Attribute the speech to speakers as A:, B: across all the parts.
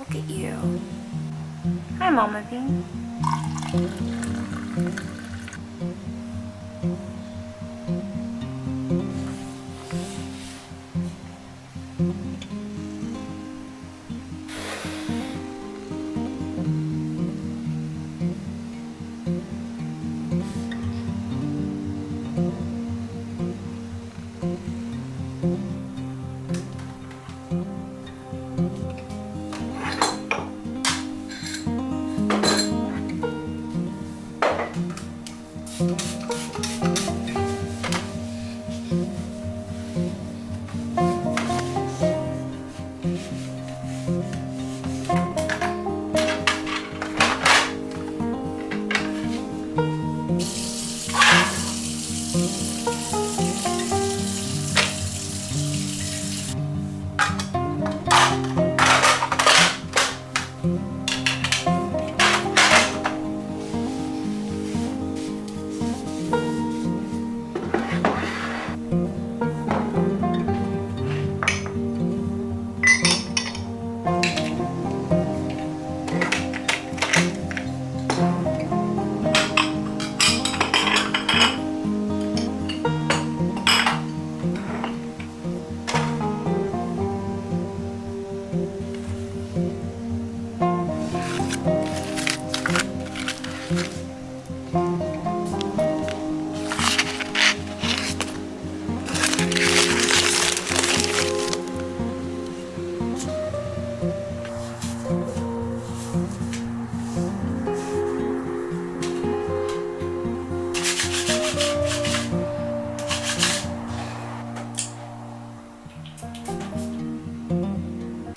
A: Look at you. Hi, Mama Bean.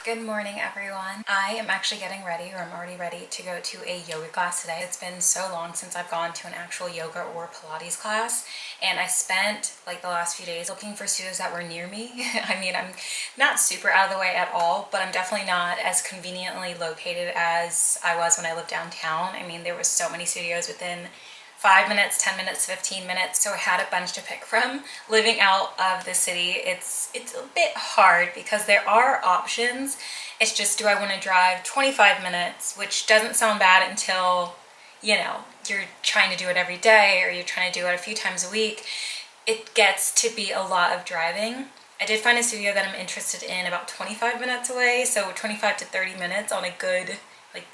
A: Good morning, everyone. I am actually getting ready, or I'm already ready to go to a yoga class today. It's been so long since I've gone to an actual yoga or Pilates class, and I spent like the last few days looking for studios that were near me. I mean, I'm not super out of the way at all, but I'm definitely not as conveniently located as I was when I lived downtown. I mean, there were so many studios within 5 minutes, 10 minutes, 15 minutes. So I had a bunch to pick from. Living out of the city, it's a bit hard because there are options. It's just, do I want to drive 25 minutes, which doesn't sound bad until, you know, you're trying to do it every day or you're trying to do it a few times a week. It gets to be a lot of driving. I did find a studio that I'm interested in about 25 minutes away, so 25 to 30 minutes on a good like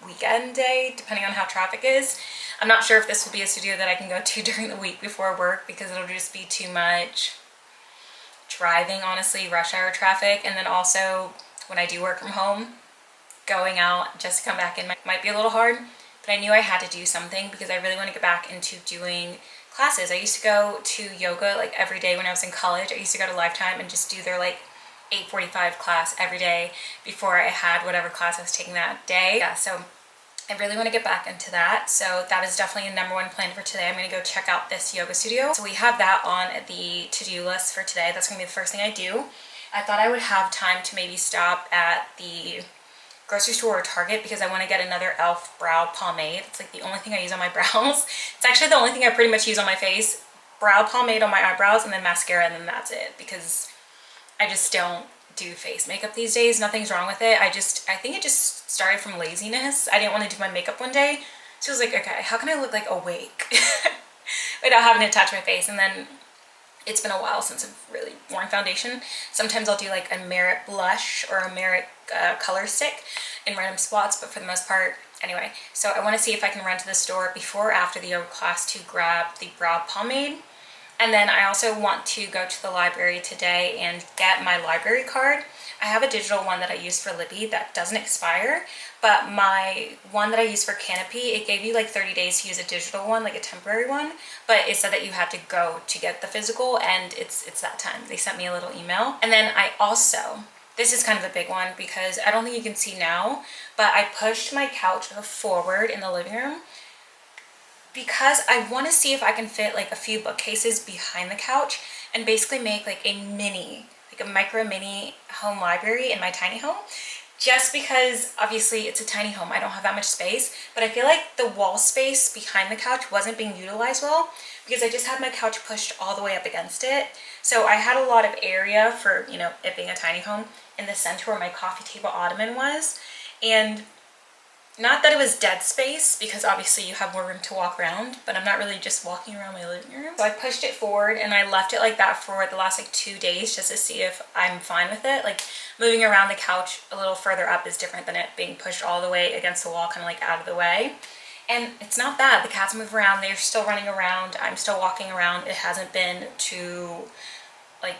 A: weekend day, depending on how traffic is. I'm not sure if this will be a studio that I can go to during the week before work because it'll just be too much driving, honestly, rush hour traffic. And then also when I do work from home, going out just to come back in might be a little hard. But I knew I had to do something because I really want to get back into doing classes. I used to go to yoga like every day when I was in college. I used to go to Lifetime and just do their like 8:45 class every day before I had whatever class I was taking that day. Yeah, so I really want to get back into that. So that is definitely a number one plan for today. I'm going to go check out this yoga studio. So we have that on the to-do list for today. That's going to be the first thing I do. I thought I would have time to maybe stop at the grocery store or Target because I want to get another e.l.f. brow pomade. It's like the only thing I use on my brows. It's actually the only thing I pretty much use on my face. Brow pomade on my eyebrows and then mascara, and then that's it, because I just don't do face makeup these days. Nothing's wrong with it. I think it just started from laziness. I didn't want to do my makeup one day, so I was like, okay, how can I look like awake without having to touch my face? And then it's been a while since I've really worn foundation. Sometimes I'll do like a Merit blush or a Merit color stick in random spots, but for the most part, anyway. So I want to see if I can run to the store before or after the yoga class to grab the brow pomade. And then I also want to go to the library today and get my library card. I have a digital one that I use for Libby that doesn't expire, but my one that I use for Canopy, it gave you like 30 days to use a digital one, like a temporary one, but it said that you had to go to get the physical, and it's that time. They sent me a little email. And then I also, this is kind of a big one because I don't think you can see now, but I pushed my couch forward in the living room because I want to see if I can fit like a few bookcases behind the couch and basically make like a mini, like a micro mini home library in my tiny home. Just because obviously it's a tiny home, I don't have that much space, but I feel like the wall space behind the couch wasn't being utilized well because I just had my couch pushed all the way up against it. So I had a lot of area for, you know, it being a tiny home in the center where my coffee table ottoman was. And not that it was dead space, because obviously you have more room to walk around, but I'm not really just walking around my living room. So I pushed it forward and I left it like that for the last like 2 days just to see if I'm fine with it. Like moving around the couch a little further up is different than it being pushed all the way against the wall, kind of like out of the way. And it's not bad. The cats move around, they're still running around, I'm still walking around. It hasn't been too, like,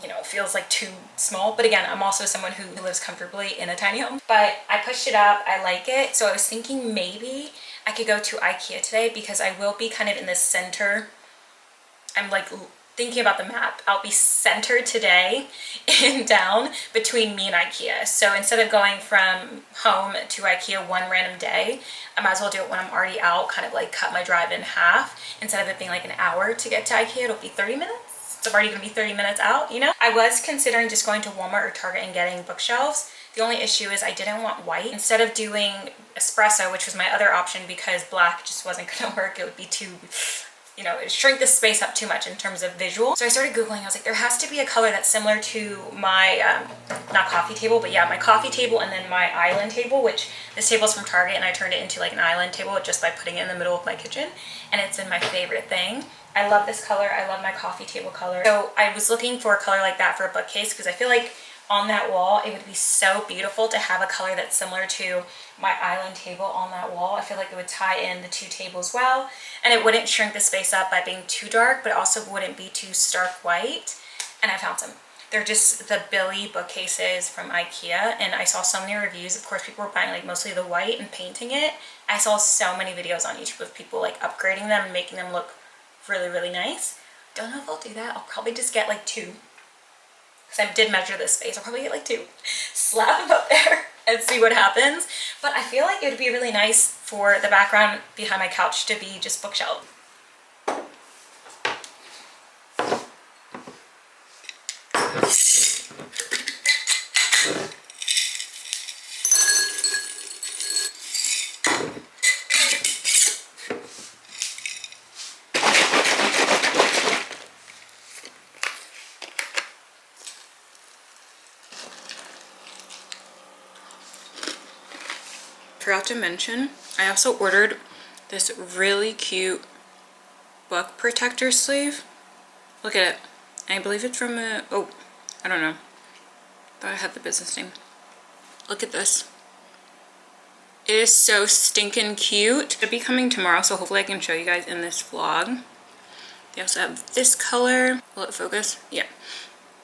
A: you know, it feels like too small. But again, I'm also someone who lives comfortably in a tiny home. But I pushed it up, I like it. So I was thinking maybe I could go to IKEA today, because I will be kind of in the center. I'm like thinking about the map. I'll be centered today in down between me and IKEA. So instead of going from home to IKEA one random day, I might as well do it when I'm already out, kind of like cut my drive in half. Instead of it being like an hour to get to IKEA, it'll be 30 minutes. It's already gonna be 30 minutes out, you know? I was considering just going to Walmart or Target and getting bookshelves. The only issue is I didn't want white. Instead of doing espresso, which was my other option, because black just wasn't gonna work, it would be too, you know, it'd shrink the space up too much in terms of visual. So I started Googling, I was like, there has to be a color that's similar to my, not coffee table, but yeah, my coffee table and then my island table, which this table is from Target and I turned it into like an island table just by putting it in the middle of my kitchen. And it's been my favorite thing. I love this color. I love my coffee table color. So I was looking for a color like that for a bookcase, because I feel like on that wall, it would be so beautiful to have a color that's similar to my island table on that wall. I feel like it would tie in the two tables well, and it wouldn't shrink the space up by being too dark, but also wouldn't be too stark white. And I found some. They're just the Billy bookcases from IKEA, and I saw so many reviews. Of course, people were buying like mostly the white and painting it. I saw so many videos on YouTube of people like upgrading them and making them look really, really nice. Don't know if I'll do that. I'll probably just get like 2, because I did measure this space. I'll probably get like 2, slap them up there and see what happens. But I feel like it would be really nice for the background behind my couch to be just bookshelf. Forgot to mention, I also ordered this really cute book protector sleeve. Look at it. I believe it's from a, oh, I don't know. Thought I had the business name. Look at this. It is so stinking cute. It'll be coming tomorrow, so hopefully I can show you guys in this vlog. They also have this color. Will it focus? Yeah.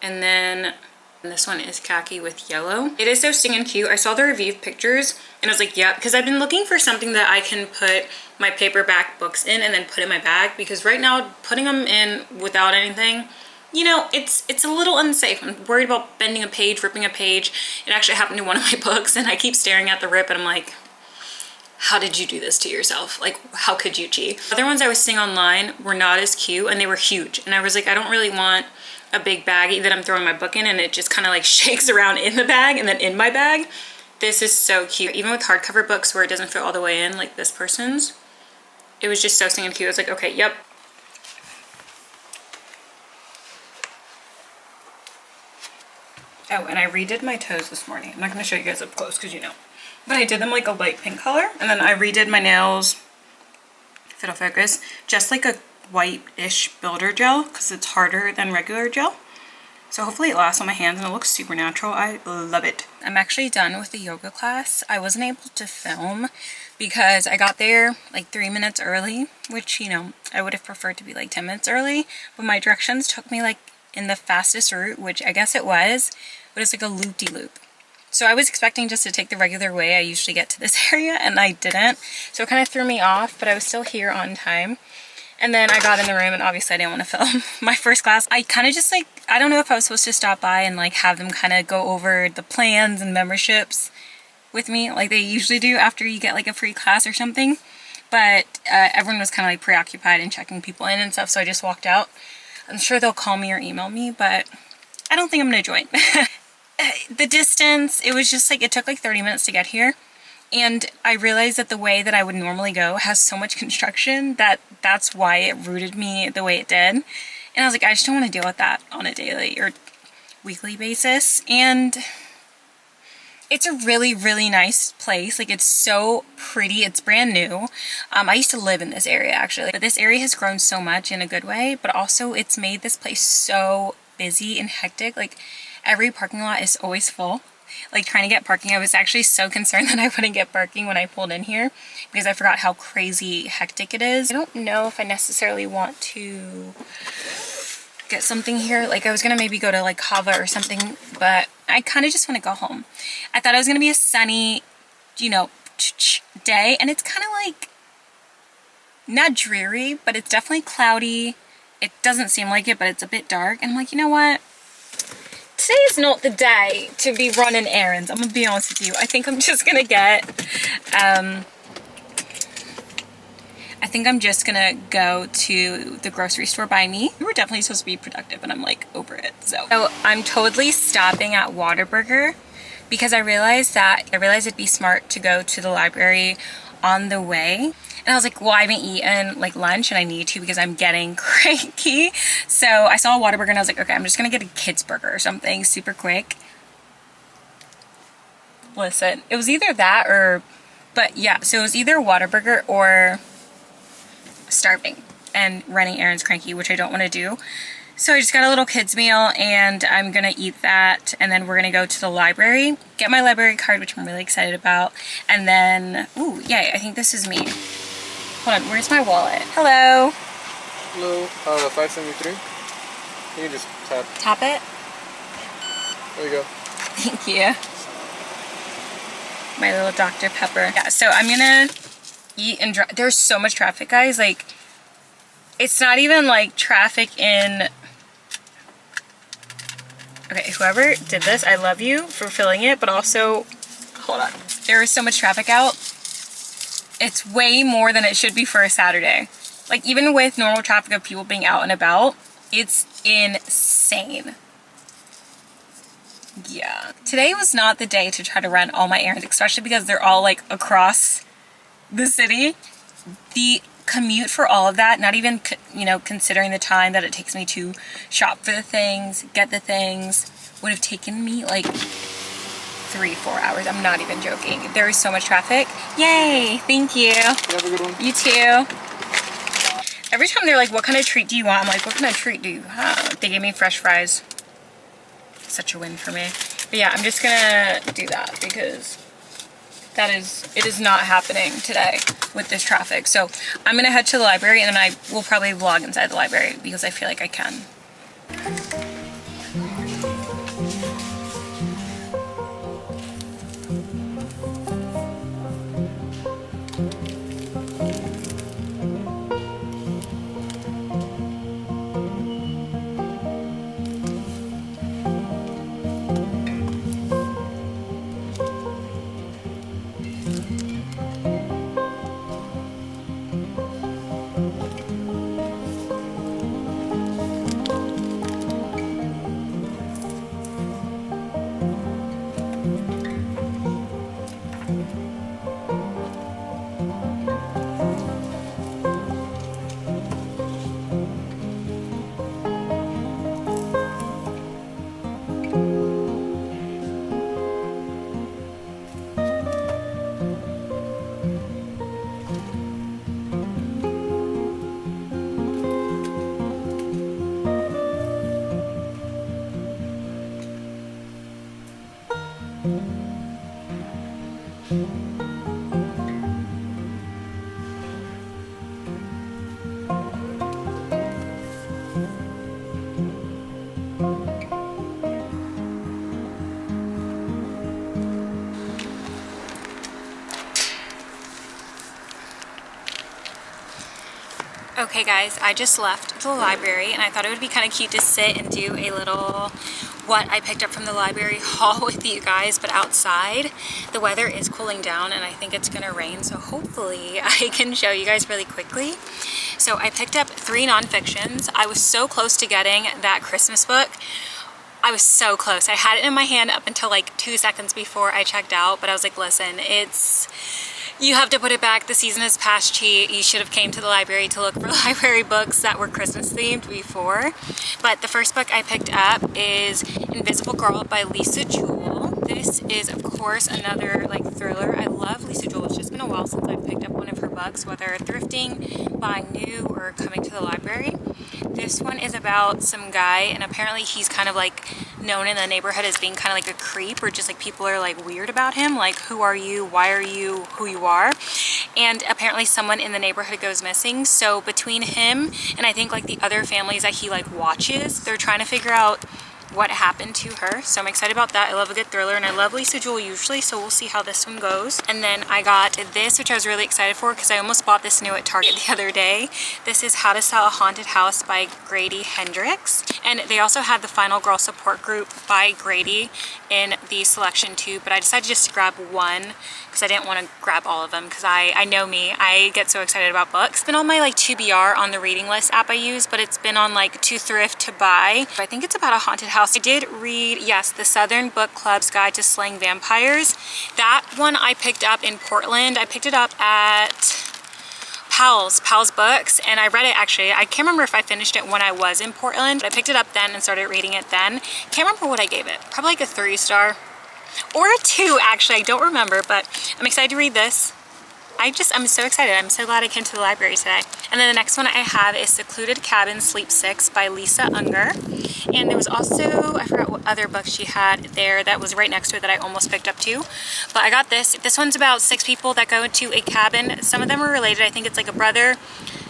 A: And then this one is khaki with yellow. It is so stinking cute. I saw the review pictures and I was like, yeah, because I've been looking for something that I can put my paperback books in and then put in my bag, because right now putting them in without anything, you know, it's a little unsafe. I'm worried about bending a page, ripping a page. It actually happened to one of my books and I keep staring at the rip and I'm like, how did you do this to yourself? Like, how could you cheat? Other ones I was seeing online were not as cute and they were huge. And I was like, I don't really want a big baggie that I'm throwing my book in and it just kind of like shakes around in the bag and then in my bag. This is so cute. Even with hardcover books where it doesn't fit all the way in, like this person's, it was just so stinking cute. I was like, okay, yep. Oh, and I redid my toes this morning. I'm not going to show you guys up close because you know. But I did them like a light pink color. And then I redid my nails, if it'll focus, just like a white-ish builder gel because it's harder than regular gel. So hopefully it lasts on my hands and it looks super natural. I love it. I'm actually done with the yoga class. I wasn't able to film because I got there like 3 minutes early, which, you know, I would have preferred to be like 10 minutes early. But my directions took me like in the fastest route, which I guess it was, but it's like a loop-de-loop. So I was expecting just to take the regular way I usually get to this area and I didn't. So it kind of threw me off, but I was still here on time. And then I got in the room and obviously I didn't want to film my first class. I kind of just like, I don't know if I was supposed to stop by and like have them kind of go over the plans and memberships with me like they usually do after you get like a free class or something. But everyone was kind of like preoccupied and checking people in and stuff, so I just walked out. I'm sure they'll call me or email me, but I don't think I'm going to join. The distance, it was just like, it took like 30 minutes to get here. And I realized that the way that I would normally go has so much construction that that's why it rooted me the way it did. And I was like, I just don't want to deal with that on a daily or weekly basis. And It's a really, really nice place. Like, it's so pretty. It's brand new. I used to live in this area, actually. But this area has grown so much in a good way, but also it's made this place so busy and hectic. Like, every parking lot is always full. Like, trying to get parking, I was actually so concerned that I wouldn't get parking when I pulled in here because I forgot how crazy hectic it is. I don't know if I necessarily want to get something here. Like, I was gonna maybe go to like Kava or something, but I kind of just want to go home. I thought it was gonna be a sunny, you know, day, and it's kind of like not dreary, but it's definitely cloudy. It doesn't seem like it, but it's a bit dark, and I'm like, you know what, today is not the day to be running errands. I'm gonna be honest with you. I think I'm just gonna go to the grocery store by me. We were definitely supposed to be productive, and I'm like over it. So I'm totally stopping at Whataburger because I realized it'd be smart to go to the library on the way. And I was like, well, I haven't eaten like lunch and I need to because I'm getting cranky. So I saw a Whataburger and I was like, okay, I'm just gonna get a kid's burger or something super quick. Listen, it was either that or, but yeah, so it was either Whataburger or starving and running errands cranky, which I don't want to do. So I just got a little kids meal and I'm gonna eat that, and then we're gonna go to the library, get my library card, which I'm really excited about, and then, ooh, yay, I think this is me. Hold on, where's my wallet? Hello.
B: Hello, 573. You can just tap.
A: Tap it?
B: There you go.
A: Thank you. My little Dr. Pepper. Yeah, so I'm gonna eat and drive. There's so much traffic, guys. Like, it's not even like traffic in... Okay, whoever did this, I love you for filling it, but also, hold on. There is so much traffic out. It's way more than it should be for a Saturday. Like, even with normal traffic of people being out and about, it's insane. Yeah. Today was not the day to try to run all my errands, especially because they're all like across the city. The commute for all of that, not even, you know, considering the time that it takes me to shop for the things, get the things, would have taken me like 3-4 hours. I'm not even joking. There is so much traffic. Yay! Thank you.
B: Have a good one.
A: You too. Every time they're like, what kind of treat do you want? I'm like, what kind of treat do you have? They gave me fresh fries. Such a win for me. But yeah, I'm just gonna do that because it is not happening today with this traffic. So I'm gonna head to the library and then I will probably vlog inside the library because I feel like I can. Okay guys, I just left the library and I thought it would be kind of cute to sit and do a little what I picked up from the library haul with you guys, but outside the weather is cooling down and I think it's gonna rain, so hopefully I can show you guys really quickly. So I picked up 3 nonfictions. I was so close to getting that Christmas book. I was so close. I had it in my hand up until like 2 seconds before I checked out, but I was like, listen, you have to put it back. The season has passed, cheat. You should have came to the library to look for library books that were Christmas themed before. But the first book I picked up is Invisible Girl by Lisa Jewell. This is, of course, another like thriller. I love Lisa Joel. It's just been a while since I've picked up one of her books, whether thrifting, buying new, or coming to the library. This one is about some guy, and apparently he's kind of like known in the neighborhood as being kind of like a creep, or just like people are like weird about him, like who are you, why are you who you are. And apparently someone in the neighborhood goes missing, so between him and I think like the other families that he like watches, they're trying to figure out what happened to her. So I'm excited about that. I love a good thriller, and I love Lisa Joel usually, so we'll see how this one goes. And then I got this, which I was really excited for because I almost bought this new at Target the other day. This is How to Sell a Haunted House by Grady Hendrix. And they also had the Final Girl Support Group by Grady in the selection too, but I decided just to grab one because I didn't want to grab all of them because I know me, I get so excited about books. It's been on my like TBR on the reading list app I use, but it's been on like to thrift to buy. I think it's about a haunted house. I did read, yes, the Southern Book Club's Guide to Slaying Vampires. That one I picked up in Portland. I picked it up at Powell's Books, and I read it actually. I can't remember if I finished it when I was in Portland, but I picked it up then and started reading it then. Can't remember what I gave it. Probably like a 3-star or a 2 actually. I don't remember, but I'm excited to read this. I'm so excited. I'm so glad I came to the library today. And then the next one I have is Secluded Cabin Sleep 6 by Lisa Unger. And there was also, I forgot what other book she had there that was right next to it that I almost picked up too. But I got this. This one's about 6 people that go into a cabin. Some of them are related. I think it's like a brother,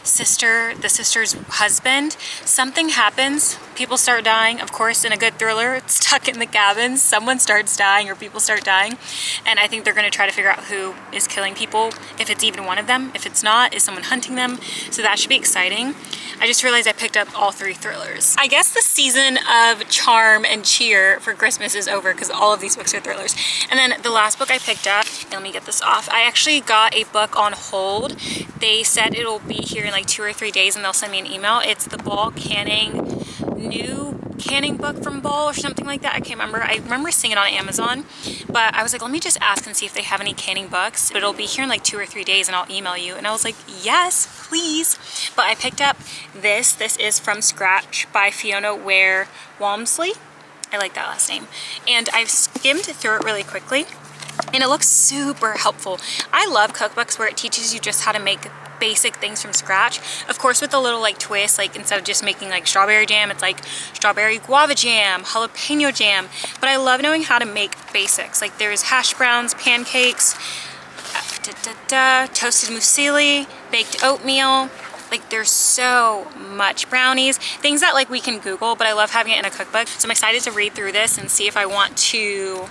A: sister, the sister's husband. Something happens. People start dying. Of course, in a good thriller, it's stuck in the cabin. Someone starts dying or people start dying. And I think they're going to try to figure out who is killing people, if it's even one of them. If it's not, is someone hunting them? So that should be exciting. I just realized I picked up all 3 thrillers. I guess the season of charm and cheer for Christmas is over because all of these books are thrillers. And then the last book I picked up, and let me get this off, I actually got a book on hold. They said it'll be here in like 2 or 3 days and they'll send me an email. It's the Ball Canning, new canning book from Ball or something like that. I can't remember. I remember seeing it on Amazon, but I was like, let me just ask and see if they have any canning books. But it'll be here in like 2 or 3 days and I'll email you. And I was like, yes, please. But I picked up this. This is From Scratch by Fiona Ware Walmsley. I like that last name. And I've skimmed through it really quickly, and it looks super helpful. I love cookbooks where it teaches you just how to make basic things from scratch. Of course, with a little like twist, like instead of just making like strawberry jam, it's like strawberry guava jam, jalapeno jam. But I love knowing how to make basics. Like there's hash browns, pancakes, toasted muesli, baked oatmeal. Like there's so much, brownies, things that like we can Google, but I love having it in a cookbook. So I'm excited to read through this and see if I want to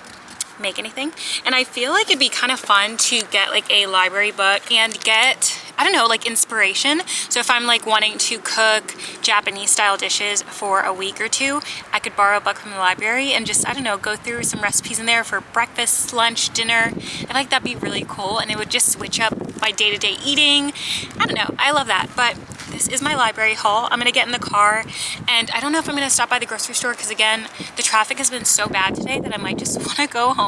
A: make anything. And I feel like it'd be kind of fun to get like a library book and get, I don't know, like inspiration. So if I'm like wanting to cook Japanese style dishes for a week or 2, I could borrow a book from the library and just, I don't know, go through some recipes in there for breakfast, lunch, dinner. I feel like that'd be really cool, and it would just switch up my day-to-day eating. I don't know, I love that. But this is my library haul. I'm gonna get in the car, and I don't know if I'm gonna stop by the grocery store because again, the traffic has been so bad today that I might just wanna go home.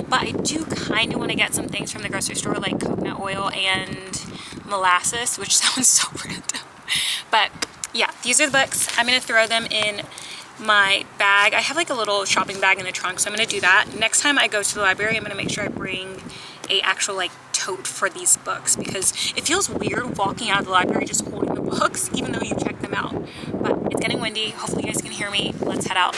A: But I do kind of want to get some things from the grocery store like coconut oil and molasses, which sounds so random. But yeah, these are the books. I'm gonna throw them in my bag. I have like a little shopping bag in the trunk, so I'm gonna do that. Next time I go to the library, I'm gonna make sure I bring a actual like tote for these books because it feels weird walking out of the library just holding the books even though you check them out. But it's getting windy. Hopefully you guys can hear me. Let's head out.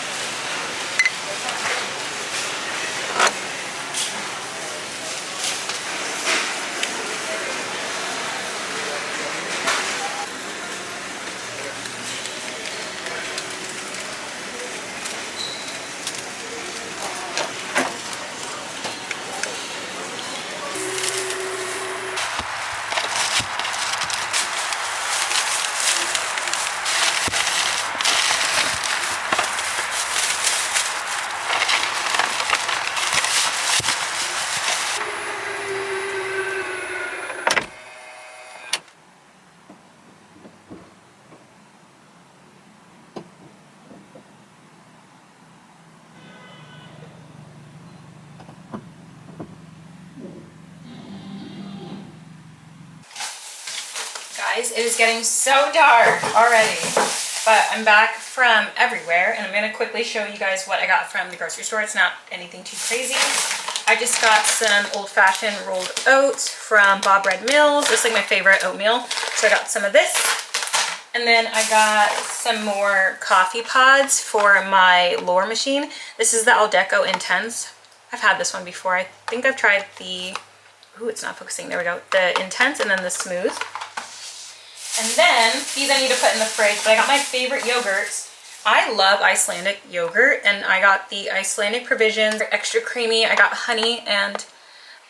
A: Guys, it is getting so dark already. But I'm back from everywhere, and I'm gonna quickly show you guys what I got from the grocery store. It's not anything too crazy. I just got some old-fashioned rolled oats from Bob Red Mills. This is like my favorite oatmeal. So I got some of this. And then I got some more coffee pods for my Lore machine. This is the Aldeco Intense. I've had this one before. I think I've tried the, ooh, it's not focusing. There we go. The Intense and then the Smooth. And then these I need to put in the fridge, but I got my favorite yogurts. I love Icelandic yogurt, and I got the Icelandic Provisions, extra creamy. I got honey and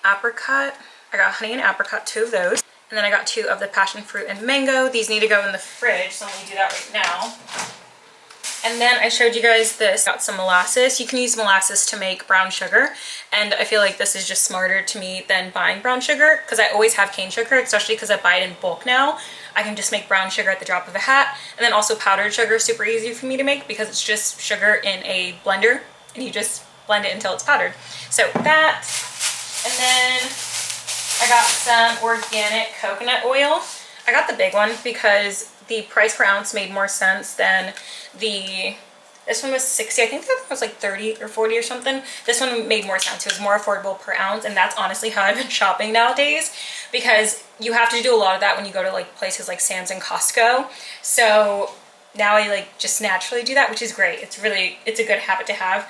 A: apricot. I got honey and apricot, 2 of those. And then I got 2 of the passion fruit and mango. These need to go in the fridge, so let me do that right now. And then I showed you guys this. Got some molasses. You can use molasses to make brown sugar, and I feel like this is just smarter to me than buying brown sugar, because I always have cane sugar, especially because I buy it in bulk now. I can just make brown sugar at the drop of a hat. And then also powdered sugar is super easy for me to make because it's just sugar in a blender and you just blend it until it's powdered. So that, and then I got some organic coconut oil. I got the big one because the price per ounce made more sense than this one was 60. I think that one was like 30 or 40 or something. This one made more sense. It was more affordable per ounce, and that's honestly how I've been shopping nowadays, because you have to do a lot of that when you go to like places like Sam's and Costco. So now I like just naturally do that, which is great. It's a good habit to have.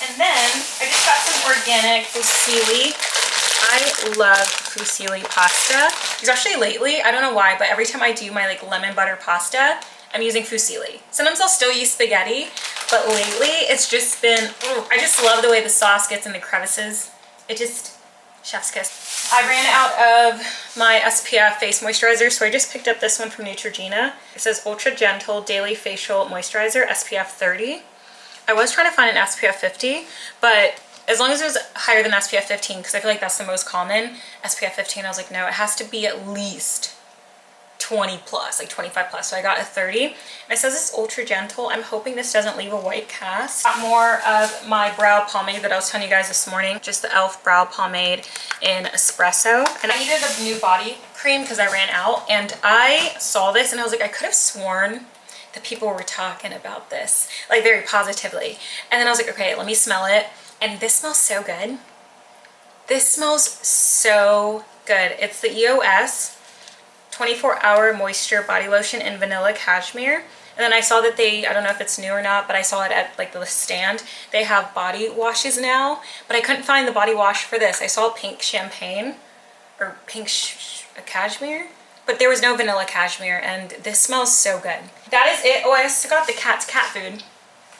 A: And then I just got some organic fusilli. I love fusilli pasta, especially lately. I don't know why, but every time I do my like lemon butter pasta, I'm using fusilli. Sometimes I'll still use spaghetti, but lately it's just been, I just love the way the sauce gets in the crevices. It just, chef's kiss. I ran out of my SPF face moisturizer, so I just picked up this one from Neutrogena. It says Ultra Gentle Daily Facial Moisturizer, SPF 30. I was trying to find an SPF 50, but as long as it was higher than SPF 15, because I feel like that's the most common, SPF 15, I was like, no, it has to be at least 20 plus, like 25 plus. So I got a 30. And it says it's ultra gentle. I'm hoping this doesn't leave a white cast. Got more of my brow pomade that I was telling you guys this morning. Just the e.l.f. brow pomade in espresso. And I needed a new body cream because I ran out. And I saw this and I was like, I could have sworn that people were talking about this, like very positively. And then I was like, okay, let me smell it. And this smells so good. This smells so good. It's the EOS 24-hour moisture body lotion in vanilla cashmere. And then I saw that I don't know if it's new or not, but I saw it at like the stand. They have body washes now, but I couldn't find the body wash for this. I saw pink champagne or pink cashmere, but there was no vanilla cashmere, and this smells so good. That is it. Oh, I also got the cat's cat food,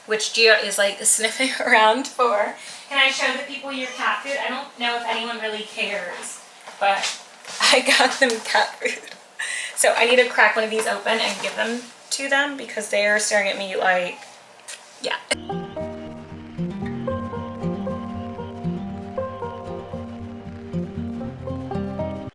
A: which Gia is like sniffing around for. Can I show the people your cat food? I don't know if anyone really cares, but I got them cat food. So I need to crack one of these open and give them to them because they are staring at me like, yeah.